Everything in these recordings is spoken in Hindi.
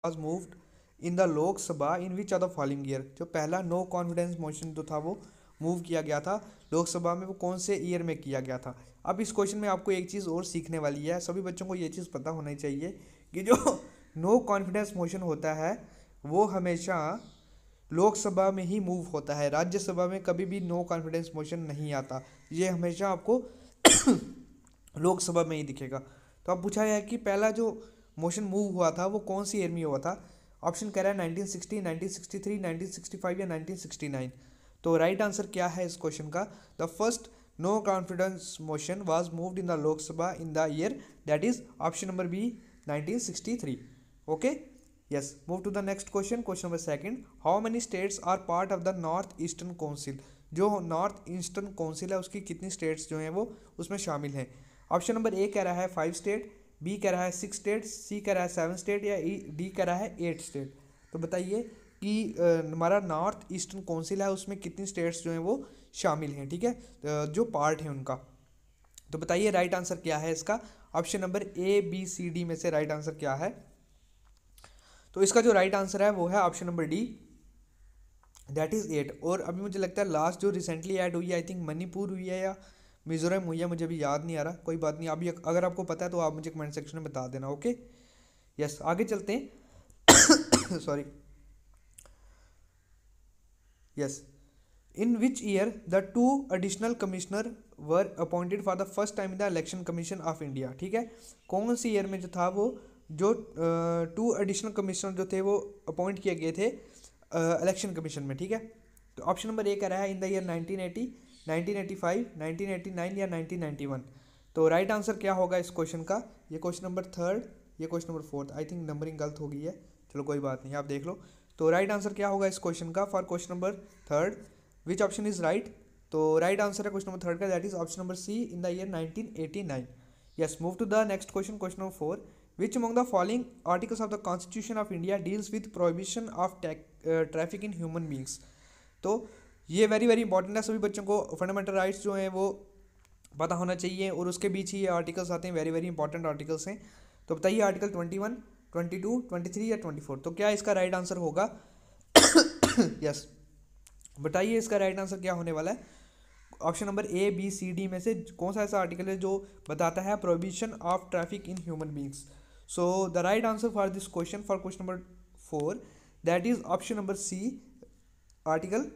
Was moved in the Lok Sabha in which of the following year. जो पहला नो कॉन्फिडेंस मोशन जो था वो मूव किया गया था लोकसभा में, वो कौन से ईयर में किया गया था। अब इस क्वेश्चन में आपको एक चीज़ और सीखने वाली है, सभी बच्चों को ये चीज़ पता होनी चाहिए कि जो नो कॉन्फिडेंस मोशन होता है वो हमेशा लोकसभा में ही मूव होता है, राज्यसभा में कभी भी नो कॉन्फिडेंस मोशन नहीं आता। ये हमेशा आपको लोकसभा में ही दिखेगा। तो अब पूछा है कि पहला जो मोशन मूव हुआ था वो कौन सी ईयर में हुआ था। ऑप्शन कह रहा है 1960, 1963, 1965 या 1969। तो राइट आंसर क्या है इस क्वेश्चन का, the first no confidence motion was moved in the Lok Sabha in the year, that is option number B 1963। Okay, yes, move to the next question. Question number second, how many states are part of the north eastern council। जो नॉर्थ ईस्टर्न काउंसिल है उसकी कितनी स्टेट्स जो हैं वो उसमें शामिल हैं। ऑप्शन नंबर ए कह रहा है 5 स्टेट, बी कह रहा है 6 स्टेट, सी कह रहा है 7 स्टेट या डी कह रहा है 8 स्टेट। तो बताइए कि हमारा नॉर्थ ईस्टर्न काउंसिल है उसमें कितनी स्टेट्स जो हैं वो शामिल हैं, ठीक है, जो पार्ट है उनका। तो बताइए राइट आंसर क्या है इसका। Option number A B C D में से राइट आंसर क्या है। तो इसका जो राइट आंसर है वो है option number D, that is 8। और अभी मुझे लगता है लास्ट जो रिसेंटली ऐड हुई है आई थिंक मणिपुर हुई है या मिजोरम हुई है, मुझे अभी याद नहीं आ रहा, कोई बात नहीं, अभी अगर आपको पता है तो आप मुझे कमेंट सेक्शन में बता देना। ओके, यस, आगे चलते हैं। Sorry, yes, in which year the 2 additional commissioner were appointed for the first time in the election commission of India. ठीक है, कौन सी ईयर में जो था वो जो 2 एडिशनल कमिश्नर जो थे वो अपॉइंट किए गए थे इलेक्शन कमीशन में। ठीक है, तो ऑप्शन नंबर ए कह रहा है इन द ईयर 1980, 1985, 1989 या 1991। तो राइट आंसर क्या होगा इस क्वेश्चन का। ये क्वेश्चन नंबर थर्ड, ये question number fourth, I think numbering गलत हो गई है, चलो कोई बात नहीं, आप देख लो। तो राइट आंसर क्या होगा इस क्वेश्चन का for question number third, which option is right. तो राइट आंसर है क्वेश्चन नंबर थर्ड का, that is option number C in the year 1989। Yes, move to the next question, question number four, which among the following articles of the constitution of India deals with prohibition of traffic in human beings। तो ये वेरी वेरी इंपॉर्टेंट है, सभी बच्चों को फंडामेंटल राइट्स जो हैं वो पता होना चाहिए और उसके बीच ही ये आर्टिकल्स आते हैं, वेरी वेरी इंपॉर्टेंट आर्टिकल्स हैं। तो बताइए आर्टिकल 21, 22, 23 या 24, तो क्या इसका राइट आंसर होगा। यस, बताइए इसका राइट आंसर क्या होने वाला है। Option number A B C D में से कौन सा ऐसा आर्टिकल है जो बताता है prohibition of traffic in human beings. So the right answer for this question for question number 4, that is option number C, article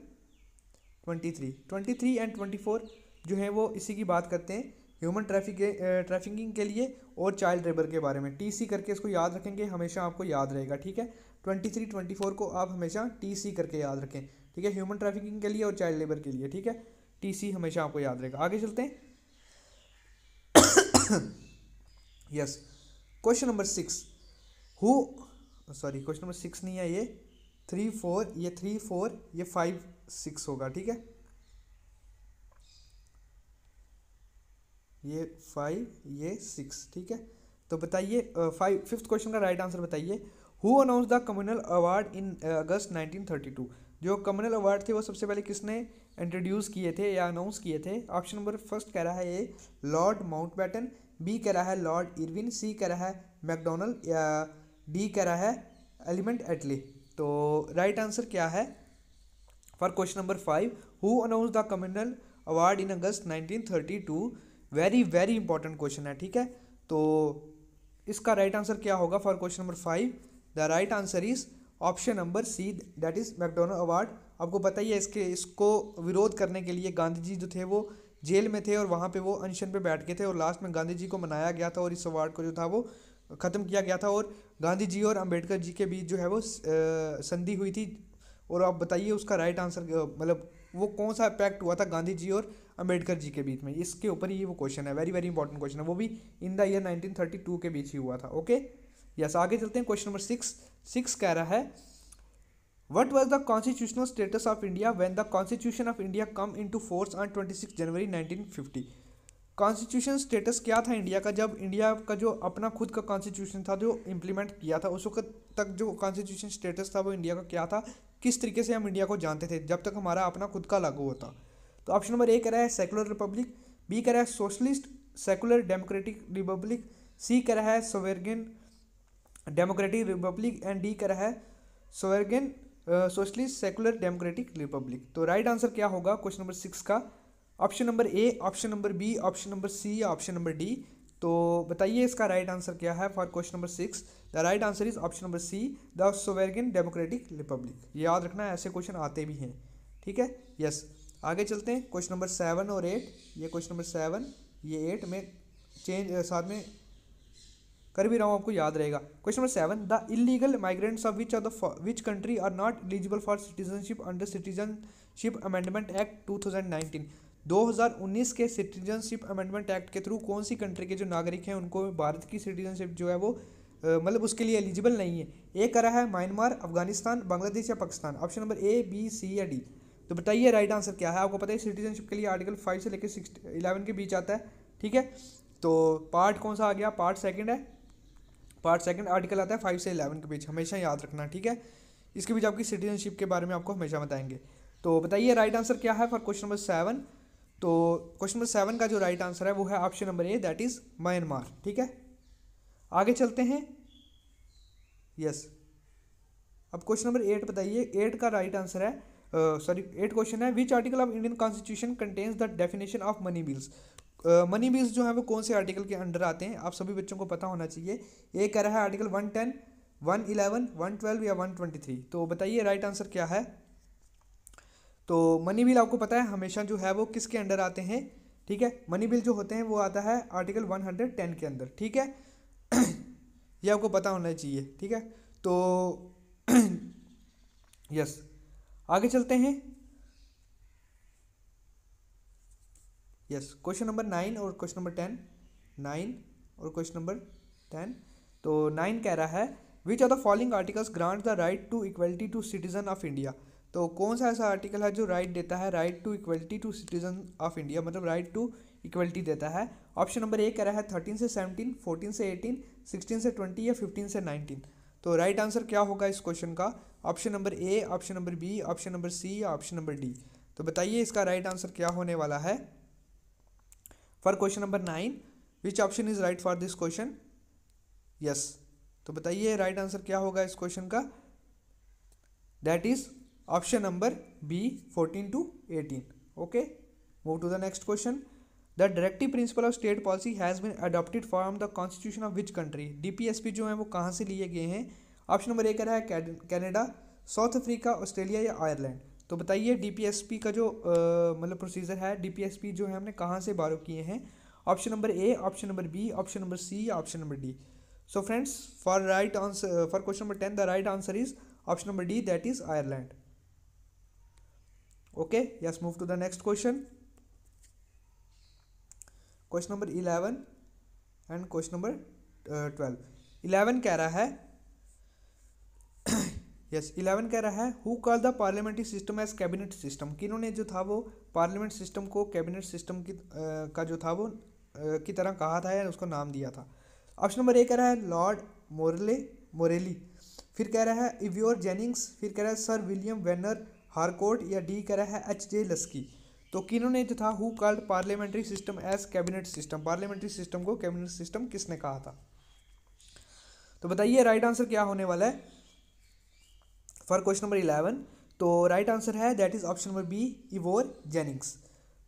23। 23 and 24 जो है वो इसी की बात करते हैं, ह्यूमन ट्रैफिकिंग के लिए और चाइल्ड लेबर के बारे में। टी सी करके इसको याद रखेंगे, हमेशा आपको याद रहेगा। ठीक है, 23, 24 को आप हमेशा टी सी करके याद रखें। ठीक है, ह्यूमन ट्रैफिकिंग के लिए और चाइल्ड लेबर के लिए। ठीक है, टी सी हमेशा आपको याद रहेगा। आगे चलते हैं। Yes, question number 6, who, sorry question number 6 नहीं है, ये 3, 4, ये 3, 4, ये 5, 6 होगा। ठीक है, ये 5, ये 6। ठीक है, तो बताइए फिफ्थ क्वेश्चन का राइट आंसर बताइए। Who announce the communal award in August 1932। जो कम्युनल अवार्ड थे वो सबसे पहले किसने इंट्रोड्यूस किए थे या अनाउंस किए थे। ऑप्शन नंबर फर्स्ट कह रहा है ए लॉर्ड माउंटबेटन, बी कह रहा है लॉर्ड इरविन, सी कह रहा है मैकडोनल्ड या डी कह रहा है एलिमेंट एटली। तो राइट आंसर क्या है for question number 5, who announce the communal award in August 1932। Very very important question है। ठीक है, तो इसका राइट आंसर क्या होगा for question number 5, the right answer is option number C, that is McDonald award. आपको पता ही है इसको विरोध करने के लिए गांधी जी जो थे वो जेल में थे और वहाँ पे वो अनशन पे बैठ गए थे और लास्ट में गांधी जी को मनाया गया था और इस अवार्ड को जो था वो ख़त्म किया गया था और गांधी जी और अंबेडकर जी के बीच जो है वो संधि हुई थी। और आप बताइए उसका राइट आंसर, मतलब वो कौन सा पैक्ट हुआ था गांधी जी और अंबेडकर जी के बीच में, इसके ऊपर ही वो क्वेश्चन है, वेरी वेरी इंपॉर्टेंट क्वेश्चन है, वो भी इन द ईयर 1932 के बीच ही हुआ था। ओके, यस, आगे चलते हैं। क्वेश्चन नंबर 6 कह रहा है what was the constitutional status of India when the constitution of India come into force on 26 January 1950। Constitution status क्या था इंडिया का जब इंडिया का जो अपना खुद का कॉन्स्टिट्यूशन था जो इम्प्लीमेंट किया था, उस वक्त तक जो कॉन्स्टिट्यूशन स्टेटस था वो इंडिया का क्या था, किस तरीके से हम इंडिया को जानते थे जब तक हमारा अपना खुद का लागू होता। तो ऑप्शन नंबर ए कह रहा है सेकुलर रिपब्लिक, बी कह रहा है socialist secular democratic republic, C कह रहा है sovereign democratic republic, and D कह रहा है sovereign socialist secular democratic republic. तो राइट आंसर क्या होगा क्वेश्चन नंबर 6 का? Option number A, option number B, option number C या ऑप्शन नंबर डी। तो बताइए इसका राइट आंसर क्या है for question number 6? The right answer is option number C, the sovereign democratic republic. याद रखना ऐसे क्वेश्चन आते भी हैं, ठीक है। यस, आगे चलते हैं। क्वेश्चन नंबर 7 और 8, ये क्वेश्चन नंबर 7 ये 8 में चेंज साथ में कर भी रहा हूँ, आपको याद रहेगा। Question number 7, the illegal migrants of which country are not eligible for citizenship under citizenship amendment act 2019। 2019 के सिटीजनशिप अमेंडमेंट एक्ट के थ्रू कौन सी कंट्री के जो नागरिक हैं उनको भारत की सिटीजनशिप जो है वो मतलब उसके लिए एलिजिबल नहीं है। ए कर रहा है म्यांमार, अफगानिस्तान, बांग्लादेश या Pakistan. Option number A, B, C या डी। तो बताइए राइट आंसर क्या है? आपको पता है सिटीजनशिप के लिए आर्टिकल 5 से लेकर 11 के बीच आता है, ठीक है। तो पार्ट कौन सा आ गया? पार्ट सेकंड है। पार्ट सेकंड आर्टिकल आता है 5 से 11 के बीच, हमेशा याद रखना, ठीक है। इसके बीच आपकी सिटीजनशिप के बारे में आपको हमेशा बताएंगे। तो बताइए राइट आंसर क्या है फॉर क्वेश्चन नंबर 7? तो क्वेश्चन नंबर 7 का जो राइट आंसर है वो है option number A, that is Myanmar, ठीक है। आगे चलते हैं। यस, अब क्वेश्चन नंबर 8 बताइए। 8 का राइट आंसर है 8 क्वेश्चन है, which article of Indian constitution contains the definition of money bills. Money bills जो है वो कौन से आर्टिकल के अंडर आते हैं? आप सभी बच्चों को पता होना चाहिए। ये कह रहा है आर्टिकल 110, 111, 112 या 123। तो बताइए राइट आंसर क्या है? तो मनी बिल आपको पता है हमेशा जो है वो किसके अंडर आते हैं, ठीक है। मनी बिल जो होते हैं वो आता है आर्टिकल 110 के अंदर, ठीक है। ये आपको पता होना चाहिए, ठीक है। तो यस, आगे चलते हैं। यस, क्वेश्चन नंबर 9 और क्वेश्चन नंबर 10, 9 और क्वेश्चन नंबर 10। तो 9 कह रहा है which are the following articles grant the right to equality to citizen of India. तो कौन सा ऐसा आर्टिकल है जो राइट देता है right to equality to citizen of India, मतलब राइट टू इक्वलिटी देता है? ऑप्शन नंबर ए कह रहा है 13 से 17, 14 से 18, 16 से 20 या 15 से 19। तो राइट आंसर क्या होगा इस क्वेश्चन का? Option number A, option number B, option number C या ऑप्शन नंबर डी। तो बताइए इसका राइट आंसर क्या होने वाला है for question number 9? Which option is right for this question? Yes, तो बताइए राइट आंसर क्या होगा इस क्वेश्चन का? That is option number B, 14 to 18। Okay, move to the next question. The directive principle of state policy has been adopted from the constitution of which country. DPSP जो है वो कहाँ से लिए गए हैं? ऑप्शन नंबर ए कह रहा है कनाडा, साउथ अफ्रीका, ऑस्ट्रेलिया या आयरलैंड। तो बताइए डीपीएसपी का जो मतलब प्रोसीजर है, डीपीएसपी जो है हमने कहाँ से बारो किए हैं? Option number A, option number B, option number C या option number D. So friends, for right answer for question number 10 the right answer is option number D, that is Ireland. Okay, yes, move to the next question. Question number 11 and question number 12. 11 कह रहा है yes, 11 कह रहा है who call the parliamentary system as cabinet system. किन्होंने जो था वो पार्लियामेंट सिस्टम को कैबिनेट सिस्टम की का जो था वो की तरह कहा था या उसको नाम दिया था? ऑप्शन नंबर ए कह रहा है लॉर्ड मोरेली, फिर कह रहा है इवियोर जेनिंग्स, फिर कह रहा है सर विलियम वेनर हारकोर्ट या डी कह रहा है एच.जे. लस्की। तो किन्होंने जो था who called parliamentary system as cabinet system, parliamentary system को कैबिनेट सिस्टम किसने कहा था? तो बताइए राइट आंसर क्या होने वाला है फॉर क्वेश्चन नंबर 11? तो राइट आंसर है that is option number B, Ivor Jennings.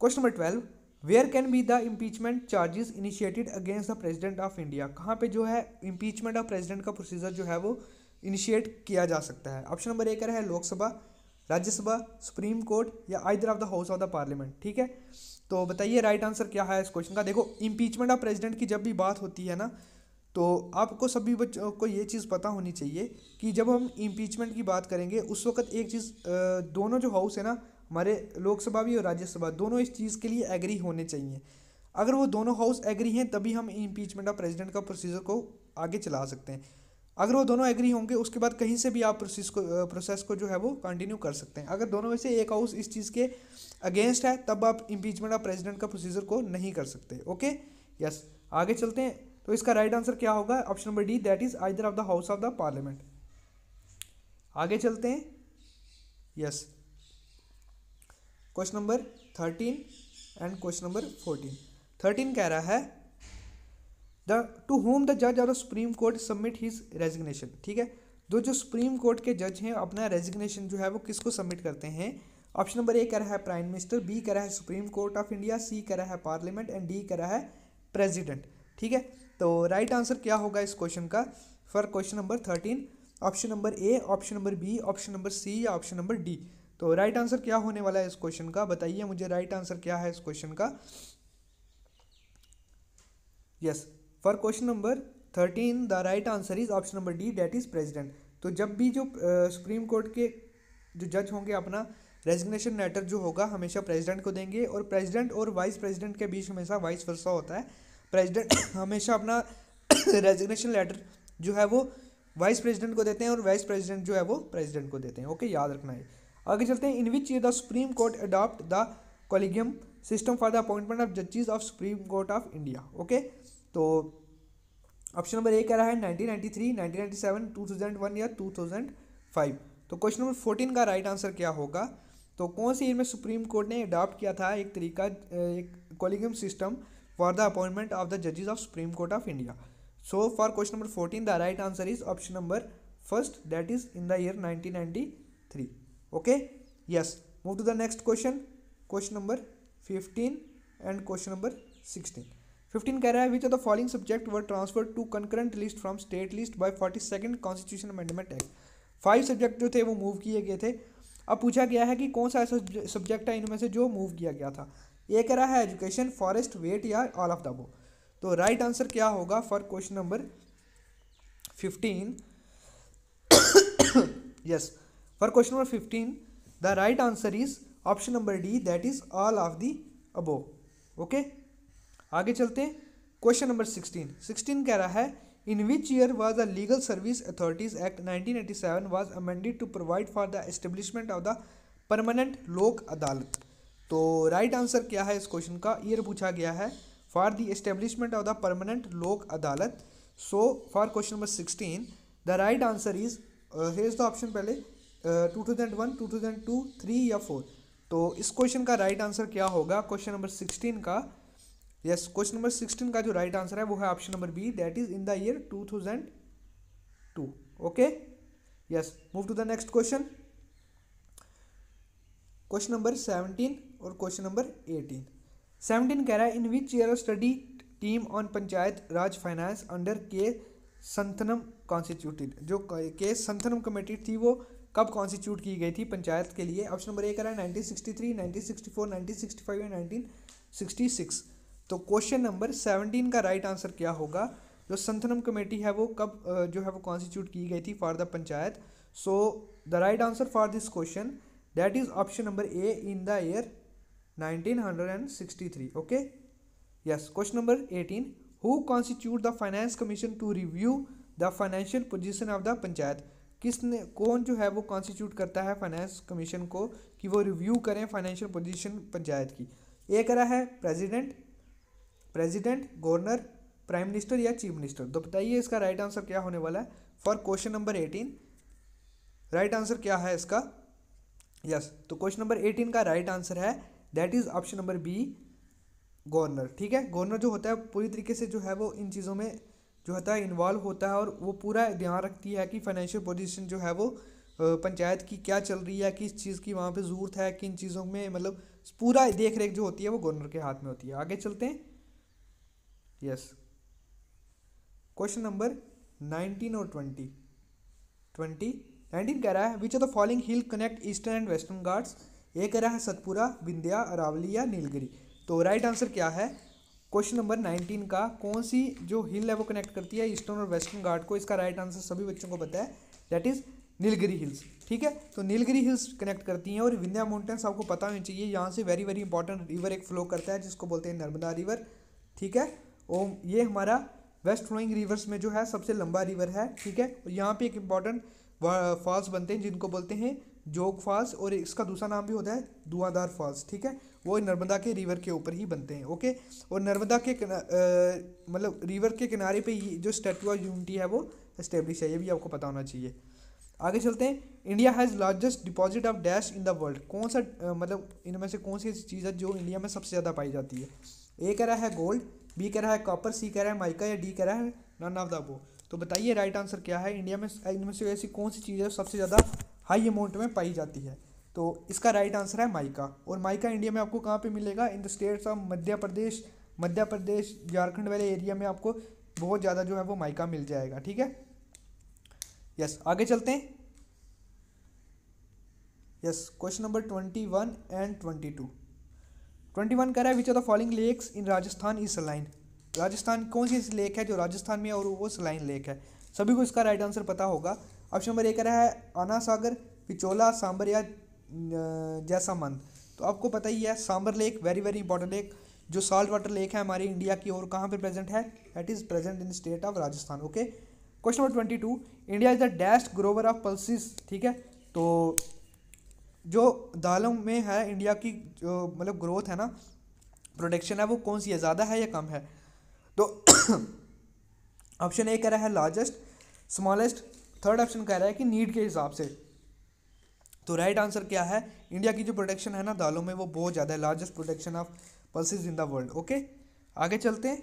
Question number 12, where can be the impeachment charges initiated against the president of India. कहाँ पे जो है इम्पीचमेंट ऑफ प्रेसिडेंट का प्रोसीजर जो है वो इनिशिएट किया जा सकता है? ऑप्शन नंबर ए कह रहा है लोकसभा, राज्यसभा, सुप्रीम कोर्ट या either of the house of the parliament, ठीक है। तो बताइए राइट आंसर क्या है इस क्वेश्चन का? देखो, इम्पीचमेंट ऑफ प्रेसिडेंट की जब भी बात होती है ना, तो आपको सभी बच्चों को ये चीज़ पता होनी चाहिए कि जब हम इम्पीचमेंट की बात करेंगे उस वक्त एक चीज़ दोनों जो हाउस है ना, हमारे लोकसभा भी और राज्यसभा, दोनों इस चीज़ के लिए एग्री होने चाहिए। अगर वो दोनों हाउस एग्री हैं तभी हम इम्पीचमेंट ऑफ प्रेसिडेंट का प्रोसीजर को आगे चला सकते हैं। अगर वो दोनों एग्री होंगे उसके बाद कहीं से भी आप प्रोसेस को जो है वो कंटिन्यू कर सकते हैं। अगर दोनों में से एक हाउस इस चीज़ के अगेंस्ट है तब आप इम्पीचमेंट ऑफ प्रेसिडेंट का प्रोसीजर को नहीं कर सकते। ओके, यस, आगे चलते हैं। तो इसका राइट आंसर क्या होगा? Option number D, that is either of the house of the parliament. आगे चलते हैं। Yes, question number 13 and question number 14। 13 कह रहा है द टू होम द जज of the Supreme court submit his resignation, ठीक है। जो सुप्रीम कोर्ट के जज हैं अपना रेजिग्नेशन जो है वो किसको सबमिट करते हैं? ऑप्शन नंबर ए कह रहा है प्राइम मिनिस्टर, बी कह रहा है सुप्रीम कोर्ट ऑफ इंडिया, सी कह रहा है पार्लियामेंट एंड डी कह रहा है प्रेसिडेंट, ठीक है। तो राइट आंसर क्या होगा इस क्वेश्चन का for question number 13? Option number A, option number B, option number C या ऑप्शन नंबर डी? तो राइट आंसर क्या होने वाला है इस क्वेश्चन का? बताइए मुझे राइट आंसर क्या है इस क्वेश्चन का। Yes, for question number 13 the right answer is option number D, that is president. तो जब भी जो सुप्रीम कोर्ट के जो जज होंगे अपना रेजिग्नेशन लेटर जो होगा हमेशा प्रेसिडेंट को देंगे, और प्रेसिडेंट और वाइस प्रेसिडेंट के बीच हमेशा वाइस वर्सा होता है। प्रेसिडेंट हमेशा अपना रेजिग्नेशन लेटर जो है वो वाइस प्रेसिडेंट को देते हैं और वाइस प्रेसिडेंट जो है वो प्रेसिडेंट को देते हैं। ओके, याद रखना है। आगे चलते हैं। In which year the Supreme Court adopt the collegium system for the appointment of जजेस of Supreme Court of India? Okay, तो ऑप्शन नंबर ए कह रहा है 1993, 1997, 2001 या 2005। तो क्वेश्चन नंबर 14 का राइट आंसर क्या होगा? तो कौन सी ईयर में सुप्रीम कोर्ट ने अडॉप्ट किया था एक तरीका, एक collegium system for the appointment of the जजेस of Supreme Court of India? So for question number 14 the right answer is option number first, that is in the year 1993। Okay, yes, move to the next question, question number 15 and question number 16। 15 कह रहा है which of the following subject were transfer to concurrent list from state list by 42nd constitution amendment act? 5 subject जो थे वो मूव किए गए थे। अब पूछा गया है कि कौन सा ऐसा सब्जेक्ट है इनमें से जो मूव किया गया था। ये कह रहा है एजुकेशन, फॉरेस्ट, वेट या ऑल ऑफ द अबव। तो राइट आंसर क्या होगा for question number 15? Yes, for question number 15 the right answer is option number D, that is all of the above. Okay, आगे चलते हैं। क्वेश्चन नंबर 16 कह रहा है in which year was the legal service authorities act 1987 was amended to provide for the establishment of the permanent लोक अदालत? तो राइट आंसर क्या है इस क्वेश्चन का? ईयर पूछा गया है for the establishment of the permanent लोक अदालत। सो for question number 16 the right answer is, here is the option पहले 2001, 2002, 3 या 4। तो इस क्वेश्चन का राइट आंसर क्या होगा क्वेश्चन नंबर 16 का? यस, क्वेश्चन नंबर 16 का जो राइट आंसर है वो है option number B, that is in the year 2002। Okay, yes, move to the next question, question number 17 और क्वेश्चन नंबर 18। 17 कह रहा है in which year study team on panchayat Raj finance under K Santhanam constituted? जो के संथनम कमेटी थी वो कब कॉन्स्टिट्यूट की गई थी पंचायत के लिए? ऑप्शन नंबर ए कह रहा है 1963, 1964, 1965 या 1966। तो क्वेश्चन नंबर 17 का राइट आंसर क्या होगा? जो संथनम कमेटी है वो कब जो है वो कॉन्स्टिट्यूट की गई थी for the panchayat? So the right answer for this question that is option number A, in the year 1963। Okay, yes, question number 18 who constitute the finance commission to review the financial position of the panchayat? किसने, कौन जो है वो कॉन्स्टिट्यूट करता है फाइनेंस कमीशन को कि वो रिव्यू करें फाइनेंशियल पोजीशन पंचायत की? ए कह रहा है प्रेसिडेंट, गवर्नर, प्राइम मिनिस्टर या चीफ मिनिस्टर? तो बताइए इसका राइट आंसर क्या होने वाला है for question number 18? Right answer क्या है इसका? यस, तो क्वेश्चन नंबर 18 का राइट आंसर है that is option number B, governor. ठीक है, गवर्नर जो होता है पूरी तरीके से जो है वो इन चीज़ों में जो होता है इन्वॉल्व होता है और वो पूरा ध्यान रखती है कि फाइनेंशियल पोजीशन जो है वो पंचायत की क्या चल रही है, किस चीज़ की वहाँ पे ज़रूरत है, किन चीज़ों में मतलब पूरा देख रेख जो होती है वो गवर्नर के हाथ में होती है। आगे चलते हैं। यस, क्वेश्चन नंबर 19 और 19 कह रहा है which of the following hill connect eastern and western Ghats? ये कह रहा है सतपुरा, विंध्या, अरावली या नीलगिरी। तो राइट आंसर क्या है क्वेश्चन नंबर 19 का? कौन सी जो हिल है वो कनेक्ट करती है ईस्टर्न और वेस्टर्न घाट को? इसका राइट आंसर सभी बच्चों को पता है, दैट इज नीलगिरी हिल्स। ठीक है, तो नीलगिरी हिल्स कनेक्ट करती हैं। और विंध्या माउंटेन्स आपको पता होनी चाहिए, यहाँ से वेरी वेरी इंपॉर्टेंट रिवर एक फ्लो करता है जिसको बोलते हैं नर्मदा रिवर। ठीक है, और ये हमारा वेस्ट फ्लोइंग रिवर्स में जो है सबसे लंबा रिवर है। ठीक है, और यहाँ पे एक इंपॉर्टेंट फॉल्स बनते हैं जिनको बोलते हैं जोग फॉल्स, और इसका दूसरा नाम भी होता है धुआंधार फॉल्स। ठीक है, वो नर्मदा के रिवर के ऊपर ही बनते हैं। ओके, और नर्मदा के मतलब रिवर के किनारे पे जो स्टैट्यू ऑफ यूनिटी है वो एस्टेब्लिश है, ये भी आपको पता होना चाहिए। आगे चलते हैं। India has largest deposit of dash in the world? कौन सा मतलब इनमें से कौन सी ऐसी चीज़ है जो इंडिया में सबसे ज़्यादा पाई जाती है? ए कह रहा है गोल्ड, बी कह रहा है कॉपर, सी कह रहा है माइका, या डी कह रहा है नन ऑफ द अबव। तो बताइए राइट आंसर क्या है। इंडिया में इनमें से ऐसी कौन सी चीज़ है सबसे ज़्यादा हाई अमाउंट में पाई जाती है। तो इसका राइट आंसर है माइका। और माइका इंडिया में आपको कहाँ पे मिलेगा, in the states of Madhya Pradesh Jharkhand वाले एरिया में आपको बहुत ज़्यादा जो है वो माइका मिल जाएगा। ठीक है, यस आगे चलते हैं। Yes, question number 21 and 22। 21 कह रहा है which of the following lakes in Rajasthan is saline. Rajasthan कौन सी लेक है जो राजस्थान में है और वो सलाइन लेक है। सभी को इसका राइट आंसर पता होगा। ऑप्शन नंबर ए कह रहा है आना सागर, पिचोला, सांबर या जैसामंद। तो आपको पता ही है Sambhar lake, very very important lake, जो सॉल्ट वाटर लेक है हमारी इंडिया की, और कहाँ पे प्रेजेंट है, that is present in state of Rajasthan. Okay, question number 22, India is the dash grower of pulses. ठीक है, तो जो दालों में है इंडिया की जो मतलब ग्रोथ है ना, प्रोडक्शन है, वो कौन सी है, ज़्यादा है या कम है। तो ऑप्शन ए कह रहा है लार्जेस्ट, स्मॉलेस्ट, थर्ड ऑप्शन कह रहा है कि नीड के हिसाब से। तो राइट आंसर क्या है, इंडिया की जो प्रोडक्शन है ना दालों में वो बहुत ज़्यादा है, largest production of pulses in the world. Okay, आगे चलते हैं।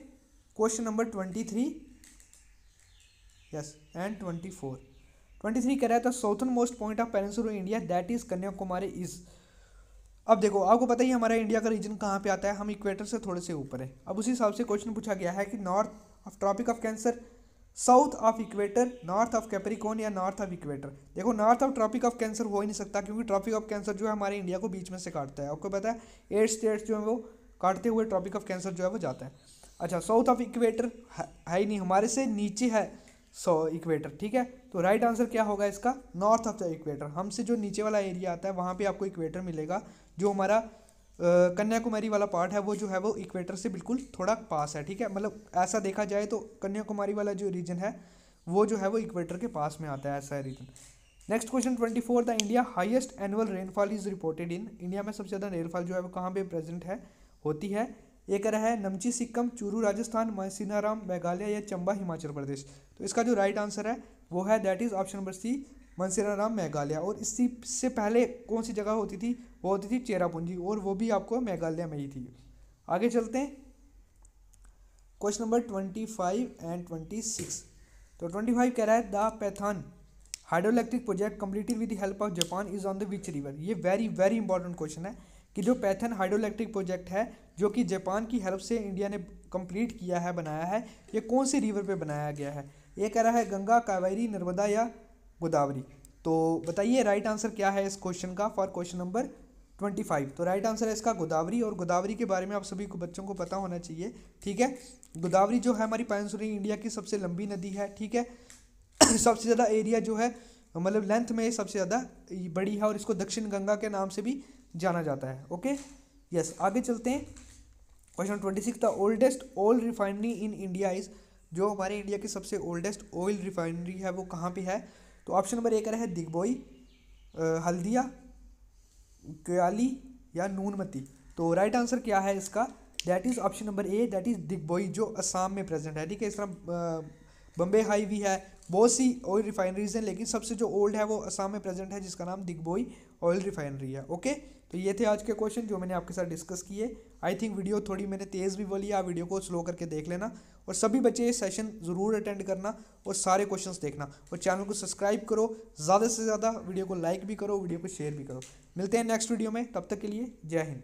Question number 23 yes and 24। 23 कह रहा है the southern most point of peninsula India that is Kanyakumari is. अब देखो आपको पता ही हमारा इंडिया का रीजन कहाँ पे आता है, हम इक्वेटर से थोड़े से ऊपर है। अब उसी हिसाब से क्वेश्चन पूछा गया है कि north of tropic of cancer, south of equator, north of capricorn या नॉर्थ ऑफ इक्वेटर। देखो north of tropic of cancer हो ही नहीं सकता, क्योंकि ट्रॉपिक ऑफ कैंसर जो है हमारे इंडिया को बीच में से काटता है। आपको पता है 8 स्टेट्स जो है वो काटते हुए ट्रॉपिक ऑफ कैंसर जो है वो जाता है। अच्छा, साउथ ऑफ इक्वेटर है ही नहीं, हमारे से नीचे है इक्वेटर। ठीक है, तो राइट आंसर क्या होगा इसका, नॉर्थ ऑफ द इक्वेटर। हमसे जो नीचे वाला एरिया आता है वहाँ पे आपको इक्वेटर मिलेगा। जो हमारा कन्याकुमारी वाला पार्ट है वो जो है वो इक्वेटर से बिल्कुल थोड़ा पास है। ठीक है, मतलब ऐसा देखा जाए तो कन्याकुमारी वाला जो रीजन है वो जो है वो इक्वेटर के पास में आता है, ऐसा है region. Next question 24, the India highest annual rainfall is reported in. India में सबसे ज़्यादा रेनफॉल जो है वो कहाँ पे प्रेजेंट है, होती है। ये कह रहा है नमची सिक्किम, चूरू राजस्थान, मैसिनाराम मेघालय या चंबा हिमाचल प्रदेश। तो इसका जो राइट आंसर है वो है that is option number C, मनसीराराम मेघालय। और इसी से पहले कौन सी जगह होती थी, वो होती थी चेरापूंजी, और वो भी आपको मेघालय में ही थी। आगे चलते हैं। Question number 25 and 26। तो 25 कह रहा है the Python hydroelectric project completed with the help of Japan is on the which river. ये वेरी वेरी इंपॉर्टेंट क्वेश्चन है कि जो पैथन हाइड्रोइलेक्ट्रिक प्रोजेक्ट है जो कि जापान की हेल्प से इंडिया ने कंप्लीट किया है, बनाया है, ये कौन सी रिवर पे बनाया गया है। ये कह रहा है गंगा, कावेरी, नर्मदा या गोदावरी। तो बताइए राइट आंसर क्या है इस क्वेश्चन का फॉर क्वेश्चन नंबर 25। तो राइट आंसर है इसका गोदावरी। और गोदावरी के बारे में आप सभी को बच्चों को पता होना चाहिए। ठीक है, गोदावरी जो है हमारी पेनिनसुला इंडिया की सबसे लंबी नदी है। ठीक है, सबसे ज़्यादा एरिया जो है मतलब लेंथ में सबसे ज़्यादा बड़ी है, और इसको दक्षिण गंगा के नाम से भी जाना जाता है। ओके, यस आगे चलते हैं। Question 26, the oldest oil refinery in India is. जो हमारे इंडिया की सबसे ओल्डेस्ट ऑयल रिफाइनरी है वो कहाँ पे है। तो ऑप्शन नंबर ए कह रहा है दिग्बोई, हल्दिया, क्याली या नूनमती। तो राइट आंसर क्या है इसका, that is option number A, that is Digboi, जो असम में प्रेजेंट है। ठीक है, इस तरह बम्बे हाई भी है, बहुत सी ऑयल रिफाइनरीज हैं, लेकिन सबसे जो ओल्ड है वो असम में प्रेजेंट है, जिसका नाम दिग्बोई ऑयल रिफाइनरी है। ओके, तो ये थे आज के क्वेश्चन जो मैंने आपके साथ डिस्कस किए। आई थिंक वीडियो थोड़ी मैंने तेज़ भी बोली, आप वीडियो को स्लो करके देख लेना, और सभी बच्चे ये सेशन ज़रूर अटेंड करना और सारे क्वेश्चंस देखना, और चैनल को सब्सक्राइब करो, ज़्यादा से ज़्यादा वीडियो को लाइक भी करो, वीडियो को शेयर भी करो। मिलते हैं नेक्स्ट वीडियो में, तब तक के लिए जय हिंद।